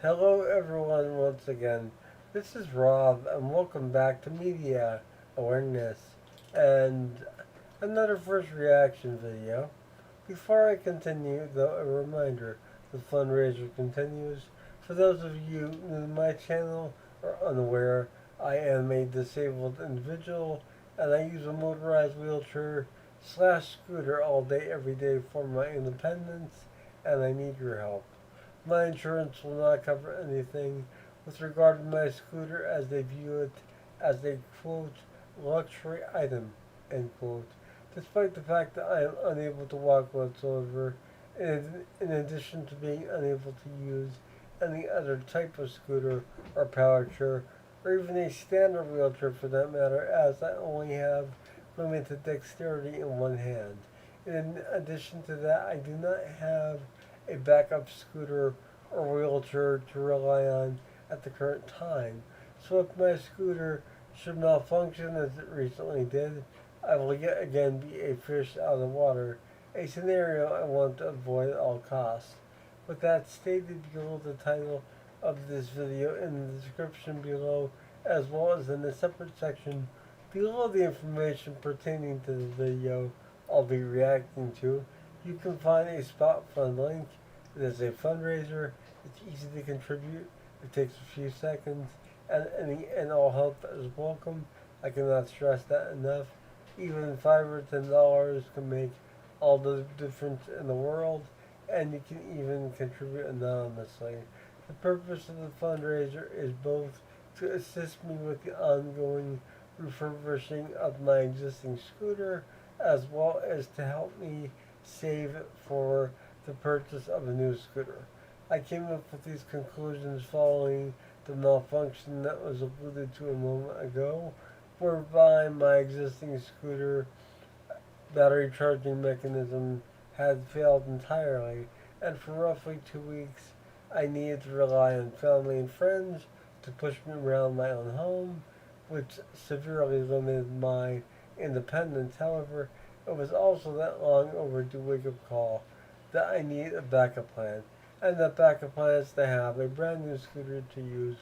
Hello, everyone, once again. This is Rob, and welcome back to Media Awareness and another first reaction video. Before I continue, though, a reminder the fundraiser continues. For those of you new to my channel or unaware, I am a disabled individual and I use a motorized wheelchair slash scooter all day, every day for my independence, and I need your help. My insurance will not cover anything with regard to my scooter as they view it as a quote luxury item end quote. Despite the fact that I am unable to walk whatsoever, in addition to being unable to use any other type of scooter or power chair, or even a standard wheelchair for that matter, as I only have limited dexterity in one hand. In addition to that, I do not have a backup scooter or wheelchair to rely on at the current time. So if my scooter should malfunction as it recently did, I will yet again be a fish out of water, a scenario I want to avoid at all costs. With that stated, below the title of this video in the description below, as well as in the separate section below the information pertaining to the video I'll be reacting to, you can find a spot fund link. It is a fundraiser. It's easy to contribute. It takes a few seconds, and any and all help is welcome. I cannot stress that enough. Even $5 or $10 can make all the difference in the world, and you can even contribute anonymously. The purpose of the fundraiser is both to assist me with the ongoing refurbishing of my existing scooter, as well as to help me save for the purchase of a new scooter. I came up with these conclusions following the malfunction that was alluded to a moment ago, whereby my existing scooter battery charging mechanism had failed entirely, and for roughly 2 weeks I needed to rely on family and friends to push me around my own home, which severely limited my independence. However, it was also that long overdue wake up call that I need a backup plan, and that backup plan is to have a brand new scooter to use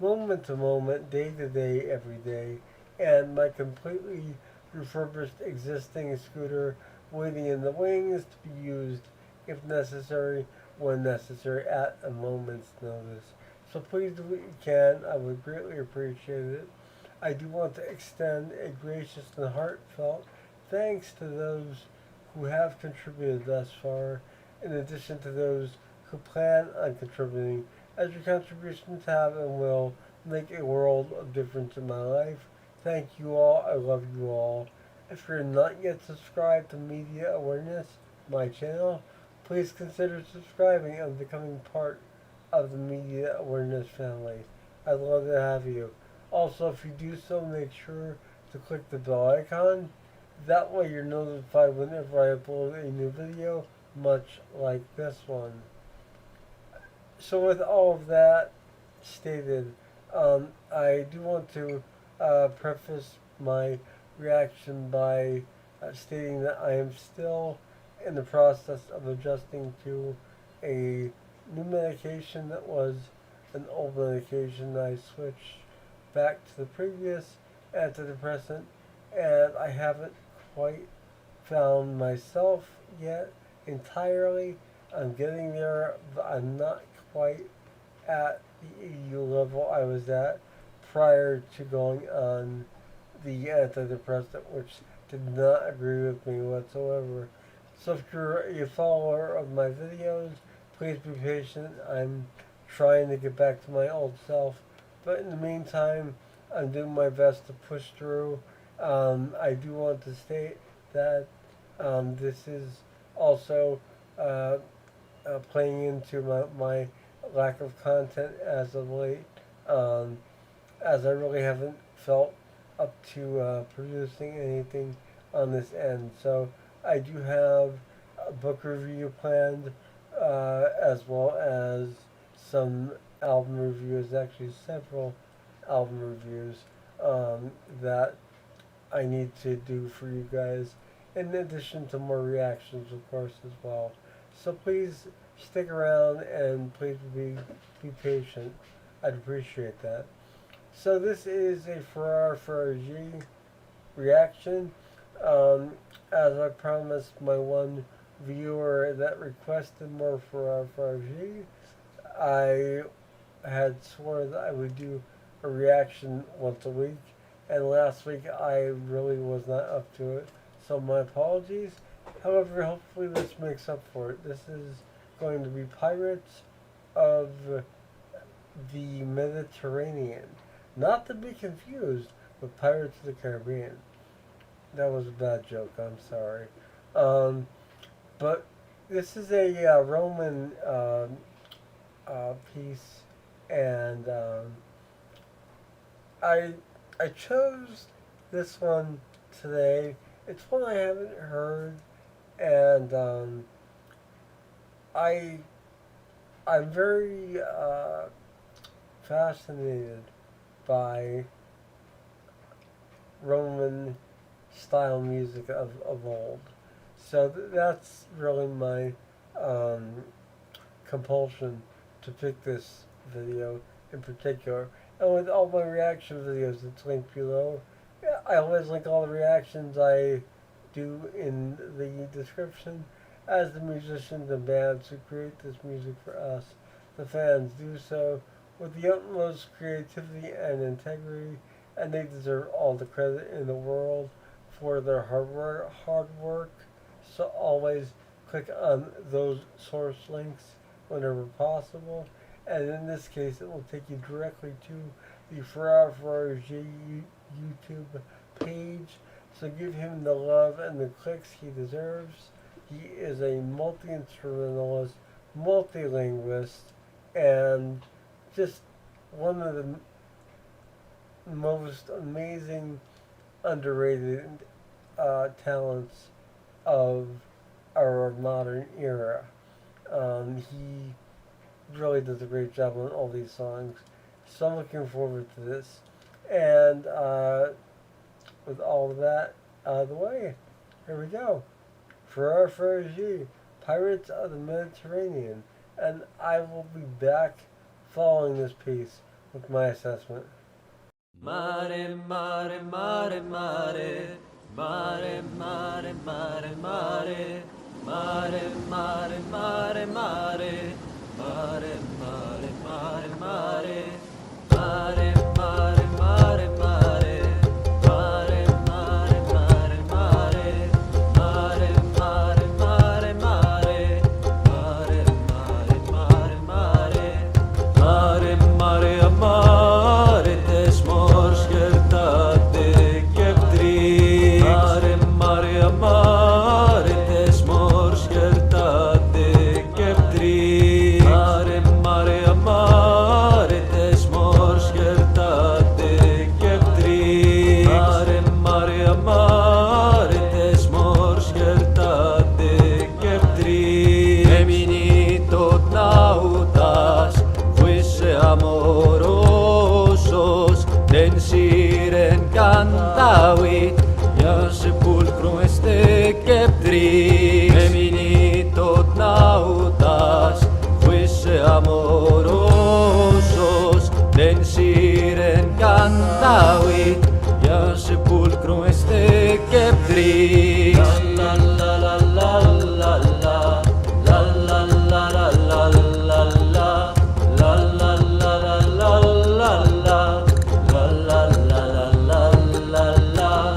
moment to moment, day to day, every day, and my completely refurbished existing scooter waiting in the wings to be used if necessary, when necessary, at a moment's notice. So please do what you can. I would greatly appreciate it. I do want to extend a gracious and heartfelt thanks to those who have contributed thus far, in addition to those who plan on contributing, as your contributions have and will make a world of difference in my life. Thank you all. I love you all. If you're not yet subscribed to Media Awareness, my channel, please consider subscribing and becoming part of the Media Awareness family. I'd love to have you. Also, if you do so, make sure to click the bell icon. That way you're notified whenever I upload a new video, much like this one. So with all of that stated, I do want to preface my reaction by stating that I am still in the process of adjusting to a new medication that was an old medication. I switched back to the previous antidepressant, and I haven't quite found myself yet entirely. I'm getting there, but I'm not quite at the EU level I was at prior to going on the antidepressant, which did not agree with me whatsoever. So if you're a follower of my videos, please be patient. I'm trying to get back to my old self, but in the meantime, I'm doing my best to push through. I do want to state that this is also playing into my lack of content as of late, um, as I really haven't felt up to producing anything on this end. So I do have a book review planned, as well as some album reviews, actually several album reviews that I need to do for you guys, in addition to more reactions, of course, as well. So please stick around and please be patient. I'd appreciate that. So this is a Farya Faraji reaction. Um, as I promised my one viewer that requested more Farya Faraji, I had sworn that I would do a reaction once a week, and last week I really was not up to it. So my apologies. However, hopefully this makes up for it. This is going to be Pirates of the Mediterranean. Not to be confused with Pirates of the Caribbean. That was a bad joke, I'm sorry. But this is a Roman piece, and I I chose this one today. It's one I haven't heard, and I I'm very fascinated by Roman style music of old. So that's really my um, compulsion to pick this video in particular. And with all my reaction videos, it's linked below. Yeah, I always link all the reactions I do in the description, as the musicians and bands who create this music for us, the fans, do so with the utmost creativity and integrity, and they deserve all the credit in the world for their hard work. So always click on those source links whenever possible, and in this case, it will take you directly to the Farya Faraji YouTube page. So give him the love and the clicks he deserves. He is a multi-instrumentalist, multi-linguist, and just one of the most amazing, underrated talents of our modern era. He really does a great job on all these songs. So I'm looking forward to this. And with all of that out of the way, here we go. Farya Faraji, Pirates of the Mediterranean. And I will be back following this piece with my assessment. Mare, mare, mare, mare, mare, mare, mare, mare, mare, mare, mare, mare, mare, mare, mare, mare, mare, mare, mare, mare. Cantavit ja sepulcrum este cheptris Emini tot nautas fuisse amorosos densiren cantavit ja sepulcrum este cheptris La la la la la la la la la la la la la la la la la la la la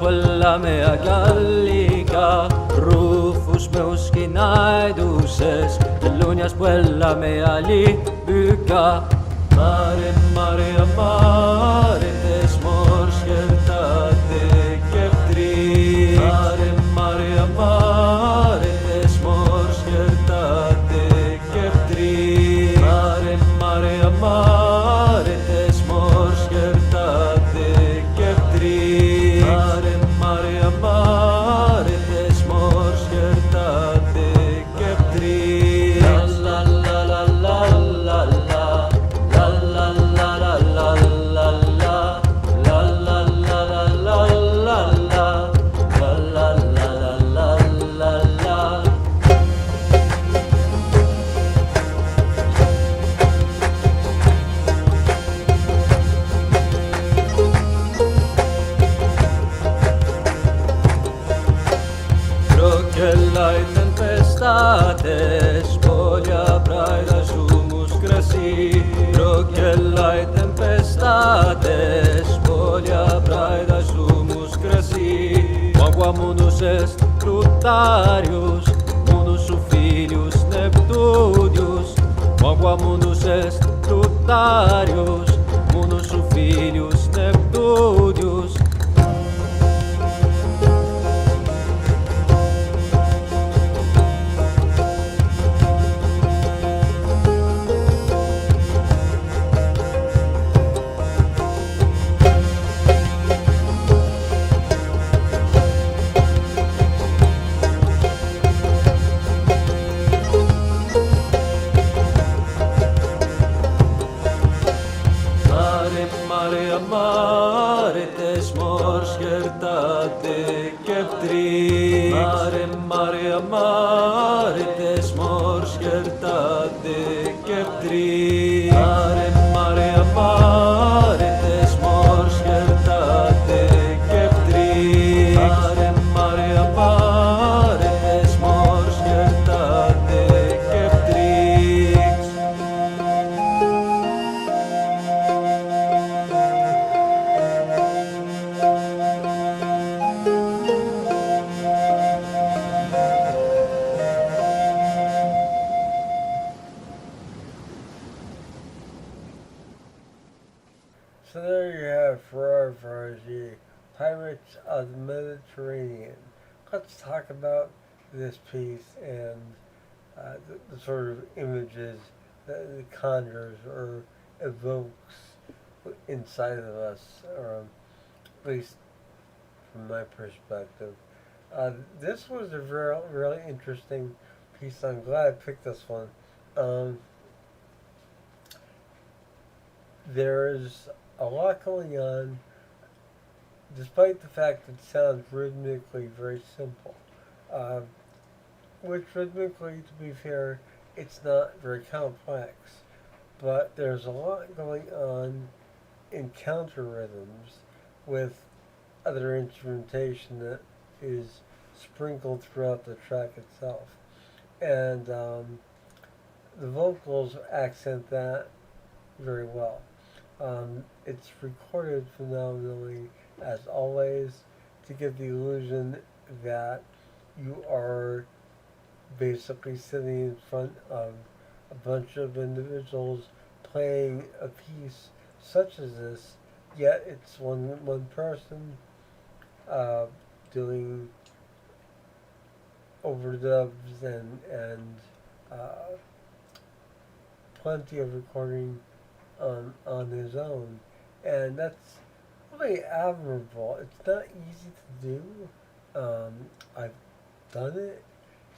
me gallica, Rufus meuski naiduses, Lunias me alibyka. Mare, mare, mare, tes morskerta te keptri. Mare, mare, mare, tes morskerta te keptri. Mare, mare, mare, tes morskerta te keptri. Mare, mare, mare, tes morskerta te keptri. La la la la la la. La la la la la la la. La la la la la la la. La la la la la la. Rochellai tempestates, spolia praida sumus grassi. Rochellai tempestates, spolia praida sumus grassi. Quam munus est Plutarius, munus su filius Neptunius. Quam munus est Plutarius, munus su filius Neptunius. Mare, mare, tes morskerta te keptri. Mare, mare, tes morskerta te keptri. Mare, mare, tes morskerta te keptri. Mare, mare, tes morskerta te keptri. So there you have Farya Faraji Pirates of the Mediterranean. Let's talk about this piece and the sort of images that it conjures or evokes inside of us, or at least from my perspective. This was a really interesting piece. I'm glad I picked this one. Um, there's a lot going on, despite the fact that it sounds rhythmically very simple. Uh, which rhythmically, to be fair, it's not very complex. But there's a lot going on in counter rhythms with other instrumentation that is sprinkled throughout the track itself. And the vocals accent that very well. It's recorded phenomenally, as always, to give the illusion that you are basically sitting in front of a bunch of individuals playing a piece such as this, yet it's one person uh, doing overdubs and uh, plenty of recording on his own, and that's really admirable. It's not easy to do. I've done it,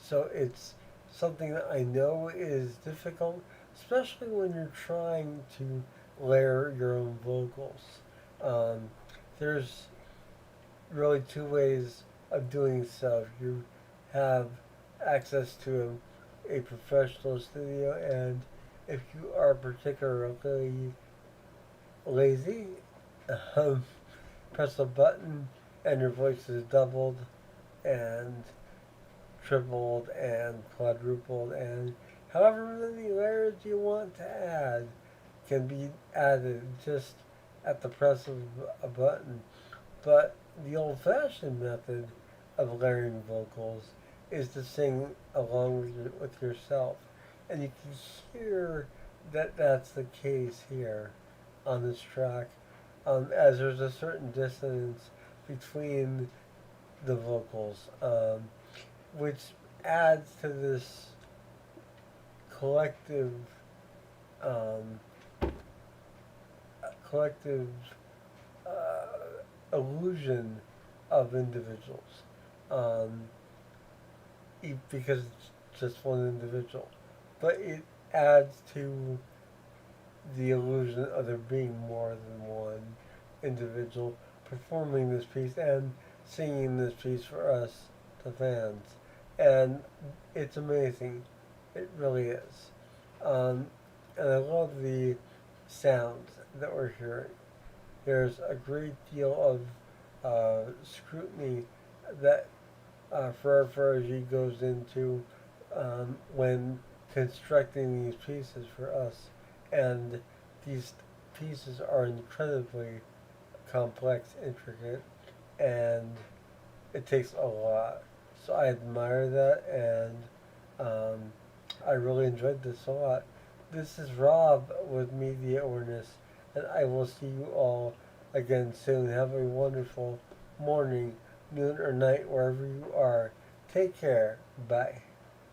so it's something that I know is difficult, especially when you're trying to layer your own vocals. Um, there's really two ways of doing so. You have access to a professional studio, and if you are particularly lazy, um, press a button and your voice is doubled and tripled and quadrupled, and however many layers you want to add can be added just at the press of a button. But the old-fashioned method of layering vocals is to sing along with yourself, and you can hear that that's the case here on this track, as there's a certain dissonance between the vocals, which adds to this collective um, collective illusion of individuals, um, because it's just one individual, but it adds to the illusion of there being more than one individual performing this piece and singing this piece for us, the fans. And it's amazing. It really is. And I love the sounds that we're hearing. There's a great deal of scrutiny that Farya Faraji goes into when constructing these pieces for us. And these pieces are incredibly complex, intricate, and it takes a lot. So I admire that, and I really enjoyed this a lot. This is Rob with Media Awareness, and I will see you all again soon. Have a wonderful morning, noon, or night, wherever you are. Take care. Bye.